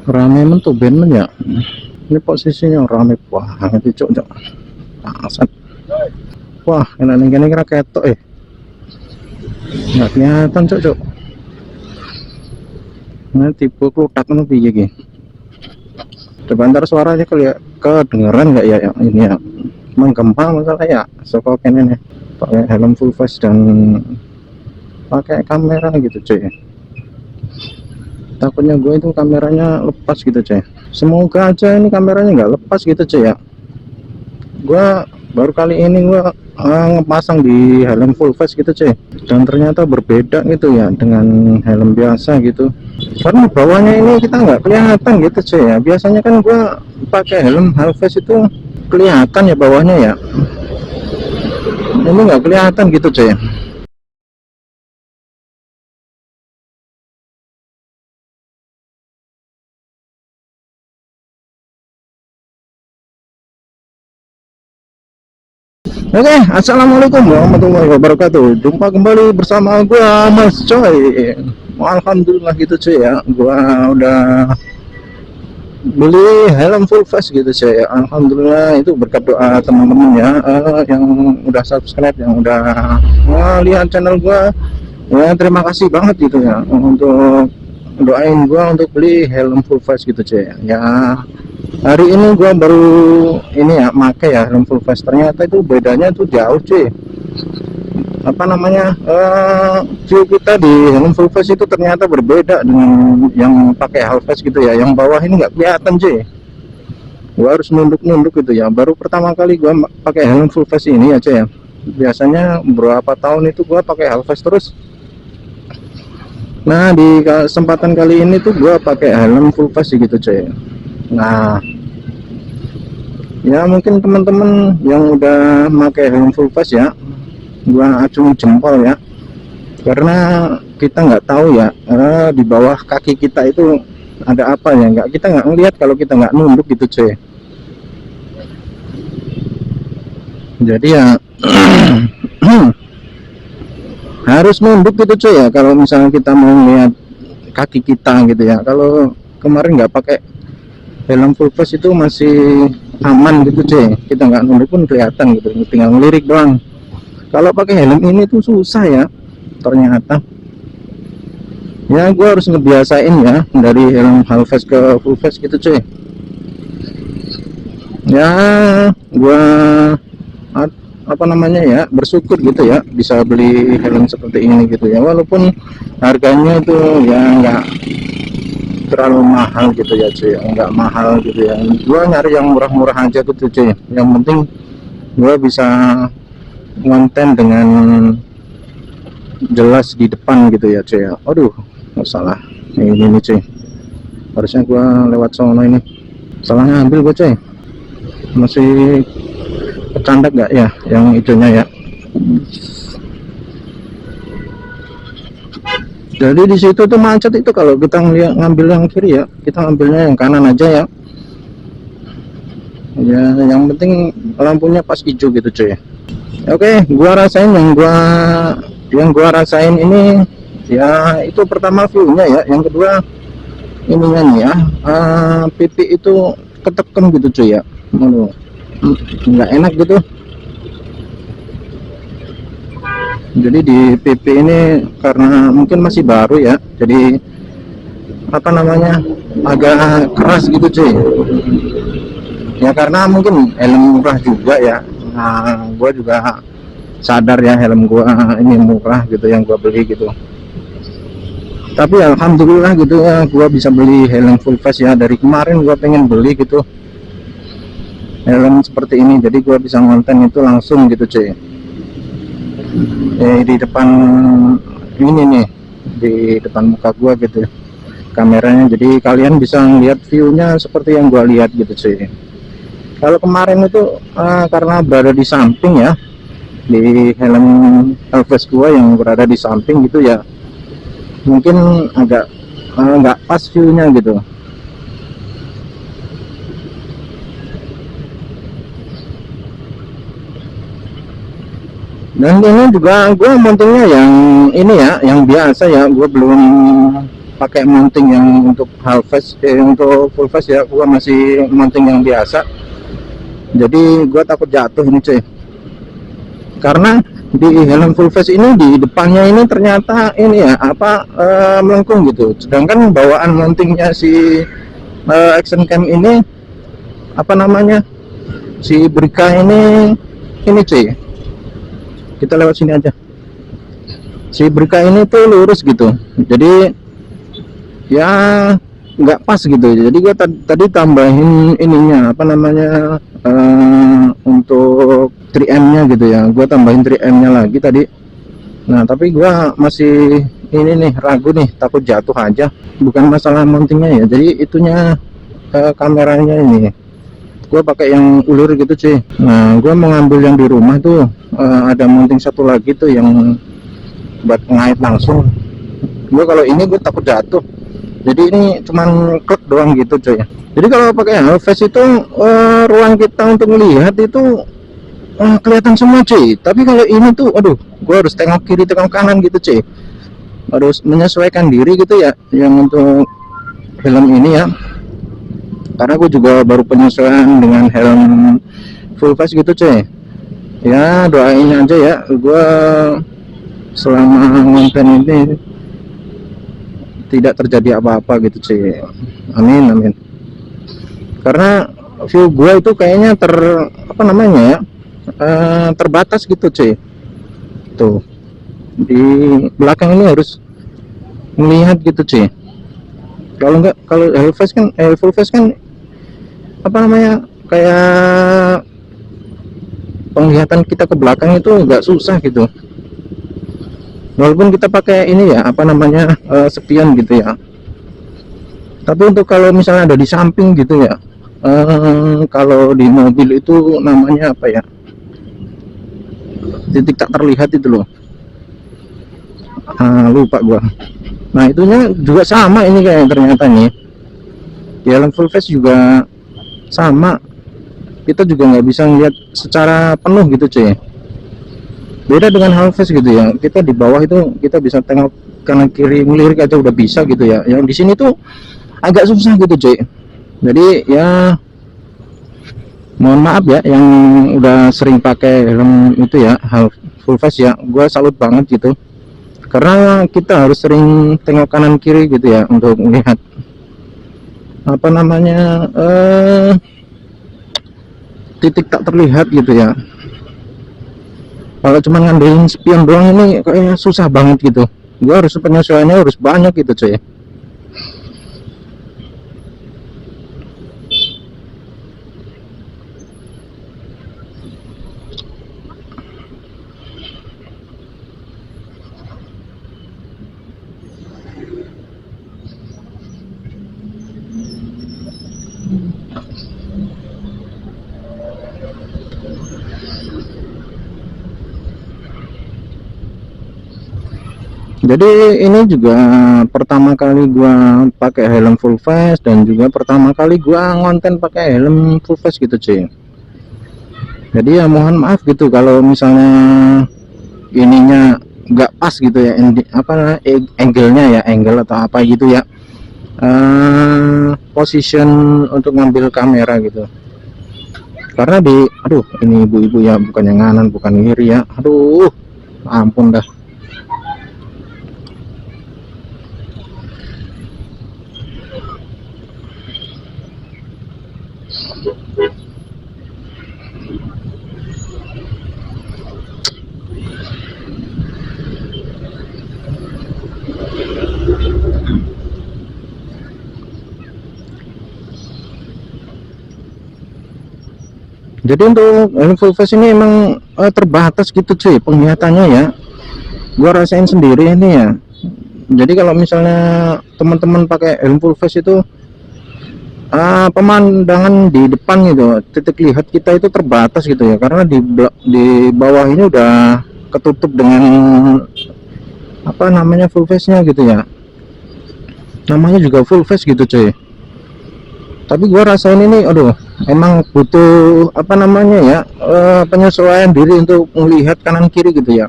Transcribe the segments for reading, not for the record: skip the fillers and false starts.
Rame men tuh ben men ya. Ini posisinya rame banget cok cok. Asat. Wah, enak nih gini kira ketok nggak kelihatan cok cok. Nah tipe klutak nu piye iki. Coba ntar suaranya kedengeran nggak ya, ya ini ya. Menggema masalah ya. Soko kene nih. Pakai helm full face dan pakai kamera gitu cuy. Takutnya gue itu kameranya lepas gitu cuy. Semoga aja ini kameranya nggak lepas gitu cuy ya. Gue baru kali ini gue ngepasang di helm full face gitu cuy, dan ternyata berbeda gitu ya dengan helm biasa gitu, karena bawahnya ini kita nggak kelihatan gitu cuy ya. Biasanya kan gue pakai helm full face itu kelihatan ya bawahnya ya, ini nggak kelihatan gitu cuy. Oke, assalamualaikum warahmatullahi wabarakatuh. Jumpa kembali bersama gua Mas Coy. Alhamdulillah gitu cuy ya. Gua udah beli helm full face gitu cuy ya. Alhamdulillah itu berkat doa teman-teman ya, yang udah subscribe, yang udah lihat channel gua. Ya terima kasih banget gitu ya untuk doain gua untuk beli helm full face gitu cuy ya. Hari ini gua baru ini ya make ya helm full face, ternyata itu bedanya tuh jauh cuy. Apa namanya, view kita di helm full face itu ternyata berbeda dengan yang pakai half face gitu ya. Yang bawah ini nggak kelihatan cuy, gua harus nunduk-nunduk gitu ya. Baru pertama kali gua pakai helm full face ini ya cuy ya. Biasanya berapa tahun itu gua pakai half face terus. Nah di kesempatan kali ini tuh gua pakai helm full face gitu cuy. Nah ya mungkin teman-teman yang udah pakai helm full face ya, gua acung jempol ya, karena kita nggak tahu ya, di bawah kaki kita itu ada apa ya, kita nggak ngelihat kalau kita nggak nunduk gitu cuy. Jadi ya harus nunduk gitu cuy ya kalau misalnya kita mau lihat kaki kita gitu ya. Kalau kemarin nggak pakai helm full face itu masih aman gitu cuy, kita nggak nunduk pun kelihatan gitu, tinggal ngelirik doang. Kalau pakai helm ini tuh susah ya ternyata ya. Gue harus ngebiasain ya dari helm half face ke full face gitu cuy ya. Gue apa namanya ya, bersyukur gitu ya bisa beli helm seperti ini gitu ya, walaupun harganya itu ya nggak terlalu mahal gitu ya cuy, nggak mahal gitu ya. Gua nyari yang murah-murah aja gitu cuy, yang penting gua bisa konten dengan jelas di depan gitu ya cuy ya. Aduh nggak salah ini nih cuy, harusnya gua lewat sono ini, salah ngambil gua cuy. Masih kecandak nggak ya yang hijaunya ya. Jadi di situ tuh macet itu kalau kita ngambil yang kiri ya, kita ngambilnya yang kanan aja ya. Ya yang penting lampunya pas hijau gitu cuy. Oke, gua rasain yang gua rasain ini ya, itu pertama view-nya ya, yang kedua ininya nih ya, pipi itu ketekan gitu cuy ya. Nggak enak gitu. Jadi di PP ini karena mungkin masih baru ya, jadi apa namanya, agak keras gitu cuy ya, karena mungkin helm murah juga ya. Nah gue juga sadar ya helm gue ini murah gitu yang gue beli gitu, tapi alhamdulillah gitu ya gue bisa beli helm full face ya. Dari kemarin gue pengen beli gitu helm seperti ini, jadi gue bisa ngonten itu langsung gitu cuy. Di depan ini nih, di depan muka gua gitu kameranya, jadi kalian bisa lihat view-nya seperti yang gua lihat gitu cuy. Kalau kemarin itu karena berada di samping ya, di helm Elves gua yang berada di samping gitu ya, mungkin agak nggak pas view-nya gitu. Dan ini juga gue montongnya yang ini ya, yang biasa ya, gue belum pakai mounting yang untuk half face, untuk full face ya gua masih mounting yang biasa. Jadi gua takut jatuh ini cuy, karena di helm full face ini di depannya ini ternyata ini ya apa melengkung gitu, sedangkan bawaan mountingnya si action cam ini apa namanya si Brica ini cuy, kita lewat sini aja. Si Brica ini tuh lurus gitu, jadi ya nggak pas gitu. Jadi gua tadi tambahin ininya apa namanya untuk 3M nya gitu ya, gua tambahin 3M nya lagi tadi. Nah tapi gua masih ini nih ragu nih, takut jatuh aja, bukan masalah mountingnya ya, jadi itunya kameranya ini gua pakai yang ulur gitu cuy. Nah gua mau ngambil yang di rumah tuh ada mounting satu lagi tuh yang buat ngait langsung. Gua kalau ini gue takut jatuh, jadi ini cuman klik doang gitu coy. Jadi kalau pakai half face itu ruang kita untuk melihat itu kelihatan semua cuy, tapi kalau ini tuh aduh gue harus tengok kiri tengok kanan gitu cuy, harus menyesuaikan diri gitu ya yang untuk helm ini ya, karena gue juga baru penyesuaian dengan helm full face gitu cuy. Ya doain aja ya gue selama konten ini tidak terjadi apa-apa gitu cuy, amin amin. Karena view gue itu kayaknya apa namanya ya terbatas gitu cuy. Tuh di belakang ini harus melihat gitu cuy, kalau enggak kalau full face kan apa namanya kayak penglihatan kita ke belakang itu enggak susah gitu, walaupun kita pakai ini ya apa namanya spion gitu ya. Tapi untuk kalau misalnya ada di samping gitu ya, kalau di mobil itu namanya apa ya, titik tak terlihat itu loh, lupa gua. Nah itunya juga sama ini kayak ternyata nih di dalam full face juga sama, kita juga nggak bisa ngeliat secara penuh gitu cuy. Beda dengan half face gitu ya, kita di bawah itu kita bisa tengok kanan kiri ngelirik aja udah bisa gitu ya. Yang di sini tuh agak susah gitu cuy. Jadi ya mohon maaf ya yang udah sering pakai helm itu ya half full face ya, gue salut banget gitu, karena kita harus sering tengok kanan kiri gitu ya untuk melihat apa namanya titik tak terlihat gitu ya. Kalau cuma ngandelin spion doang ini kayaknya susah banget gitu, gua harus penyesuaiannya harus banyak gitu cuy. Jadi ini juga pertama kali gua pakai helm full face, dan juga pertama kali gua ngonten pakai helm full face gitu cuy. Jadi ya mohon maaf gitu kalau misalnya ininya nggak pas gitu ya, apa angle-nya ya, angle atau apa gitu ya, position untuk ngambil kamera gitu. Karena aduh ini ibu-ibu ya, bukan yang kanan bukan kiri ya, aduh ampun dah. Jadi untuk full face ini emang terbatas gitu cuy penglihatannya ya, gua rasain sendiri ini ya. Jadi kalau misalnya teman-teman pakai helm full face itu pemandangan di depan gitu, titik lihat kita itu terbatas gitu ya, karena di bawah ini udah ketutup dengan apa namanya full face nya gitu ya, namanya juga full face gitu cuy. Tapi gua rasain ini aduh emang butuh apa namanya ya penyesuaian diri untuk melihat kanan kiri gitu ya.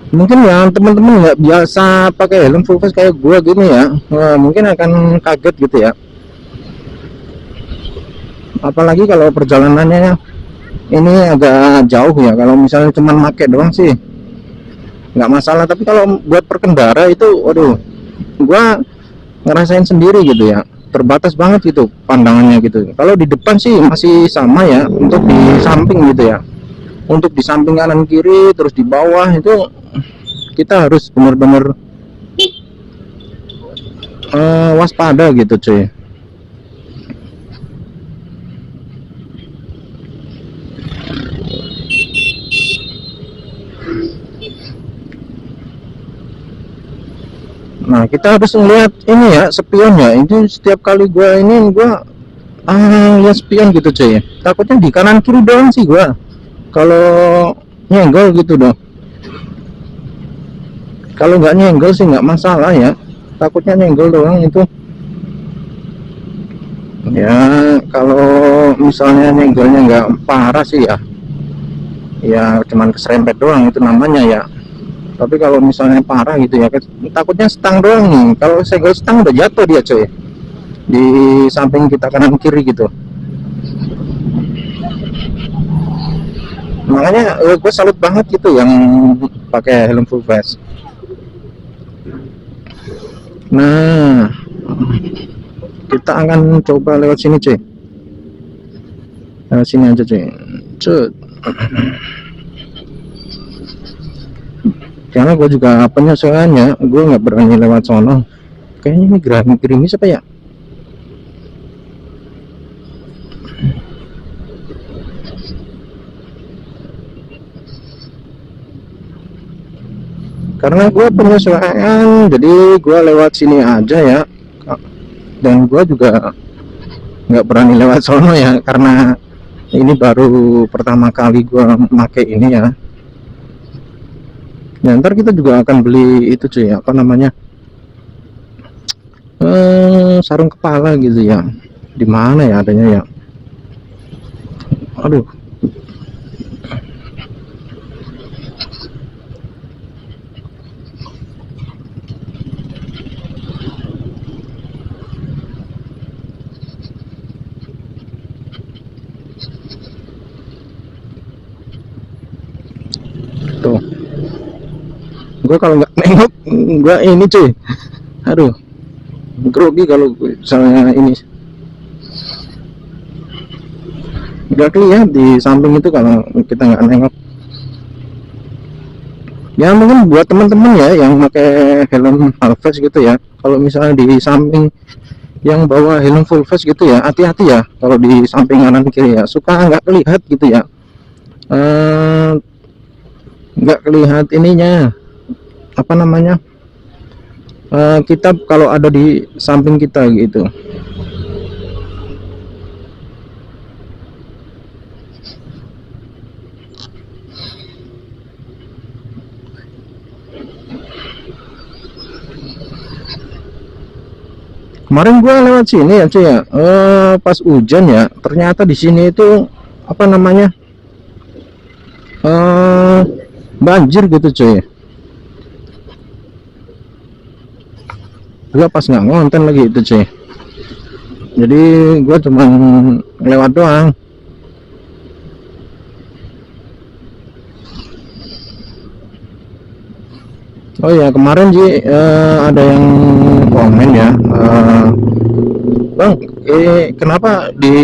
Mungkin ya teman-teman nggak biasa pakai helm full face kayak gua gini ya, mungkin akan kaget gitu ya, apalagi kalau perjalanannya ini agak jauh ya. Kalau misalnya cuman make doang sih nggak masalah, tapi kalau buat perkendara itu waduh, gua ngerasain sendiri gitu ya, terbatas banget gitu pandangannya gitu. Kalau di depan sih masih sama ya, untuk di samping gitu ya, untuk di samping kanan kiri terus di bawah itu kita harus benar-benar waspada gitu cuy. Nah kita harus ngeliat ini ya, spion ya. Ini setiap kali gua lihat spion gitu cuy, takutnya di kanan kiri doang sih gua kalau nyenggol gitu dong. Kalau nggak nyenggol sih nggak masalah ya, takutnya nyenggol doang itu ya. Kalau misalnya nyenggolnya nggak parah sih ya, ya cuman keserempet doang itu namanya ya. Tapi kalau misalnya parah gitu ya, takutnya stang doang nih. Kalau senggol stang udah jatuh dia coy, di samping kita kanan kiri gitu. Makanya gue salut banget gitu yang pakai helm full face. Nah kita akan coba lewat sini cuy, lewat sini aja cuy. Cut. Karena gue juga penyesuaiannya, gue nggak berani lewat sono. Kayaknya ini gerimis apa ya? Karena gue penyesuaian, jadi gue lewat sini aja ya. Dan gue juga nggak berani lewat sono ya, karena ini baru pertama kali gue pakai ini ya. Ya ntar kita juga akan beli itu cuy, apa namanya, sarung kepala gitu ya. Di mana ya adanya ya? Aduh. Tuh. Gue kalau nggak nengok, gue ini cuy. Aduh. Grogi kalau misalnya ini nggak kelihatan di samping itu kalau kita nggak nengok. Ya mungkin buat teman-teman ya yang pakai helm half face gitu ya, kalau misalnya di samping yang bawa helm full face gitu ya, hati-hati ya kalau di samping kanan kiri ya, suka nggak kelihatan gitu ya, nggak kelihatan ininya, apa namanya, kita kalau ada di samping kita gitu. Kemarin gua lewat sini ya cuy ya, pas hujan ya, ternyata di sini itu apa namanya, banjir gitu cuy. Gua pas nggak ngonten lagi itu cuy, jadi gua cuman lewat doang. Oh ya kemarin sih ada yang komen ya, Bang, kenapa di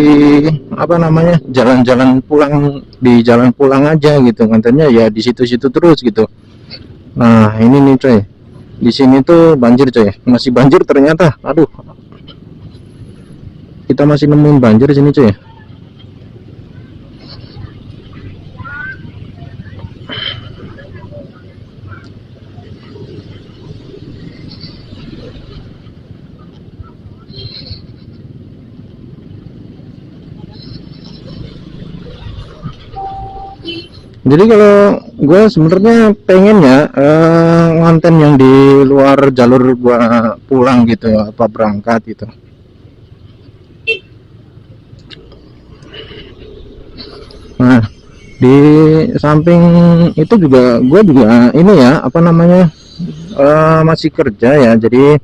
apa namanya, jalan-jalan pulang, di jalan pulang aja gitu, katanya ya di situ-situ terus gitu. Nah ini nih coy, di sini tuh banjir coy, masih banjir ternyata. Aduh, kita masih nemuin banjir di sini coy. Jadi kalau gue sebenarnya pengen ya ngonten yang di luar jalur gue pulang gitu ya, apa berangkat gitu. Nah Di samping itu juga gue juga ini ya apa namanya, masih kerja ya, jadi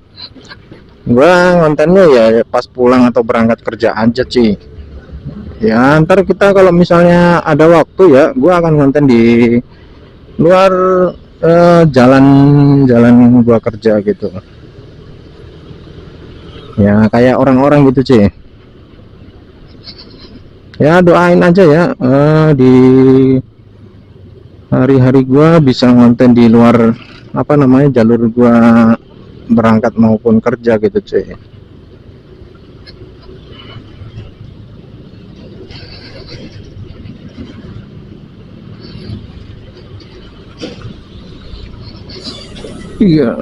gue kontennya ya pas pulang atau berangkat kerja aja sih. Ya ntar kita kalau misalnya ada waktu ya gue akan konten di luar, jalan-jalan gua kerja gitu ya, kayak orang-orang gitu sih. Ya doain aja ya, di hari-hari gua bisa ngonten di luar apa namanya jalur gua berangkat maupun kerja gitu cuy. Iya.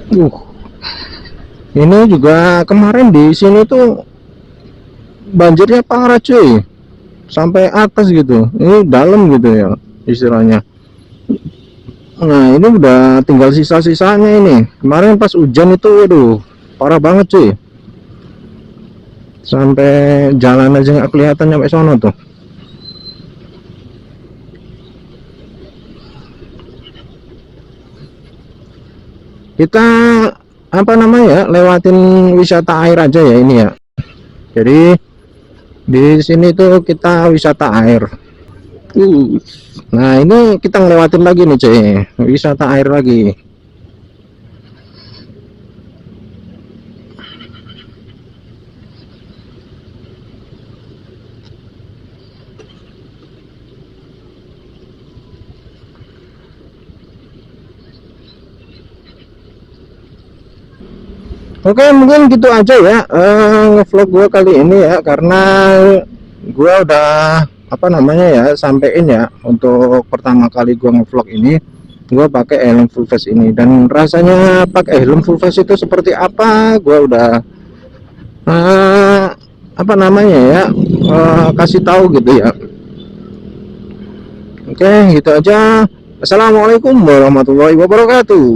uh ini juga kemarin di sini tuh banjirnya parah cuy, sampai atas gitu, ini dalam gitu ya istilahnya. Nah ini udah tinggal sisa-sisanya ini, kemarin pas hujan itu waduh parah banget cuy, sampai jalan aja nggak kelihatan nyampe sono tuh. Kita apa namanya lewatin wisata air aja ya ini ya, jadi di sini tuh kita wisata air. uh nah ini kita ngelewatin lagi nih cuy, wisata air lagi. Oke mungkin gitu aja ya, ngevlog gue kali ini ya, karena gue udah apa namanya ya sampein ya untuk pertama kali gue ngevlog ini gue pakai helm full face ini, dan rasanya pakai helm full face itu seperti apa gue udah, apa namanya ya, kasih tahu gitu ya. Oke gitu aja. Assalamualaikum warahmatullahi wabarakatuh.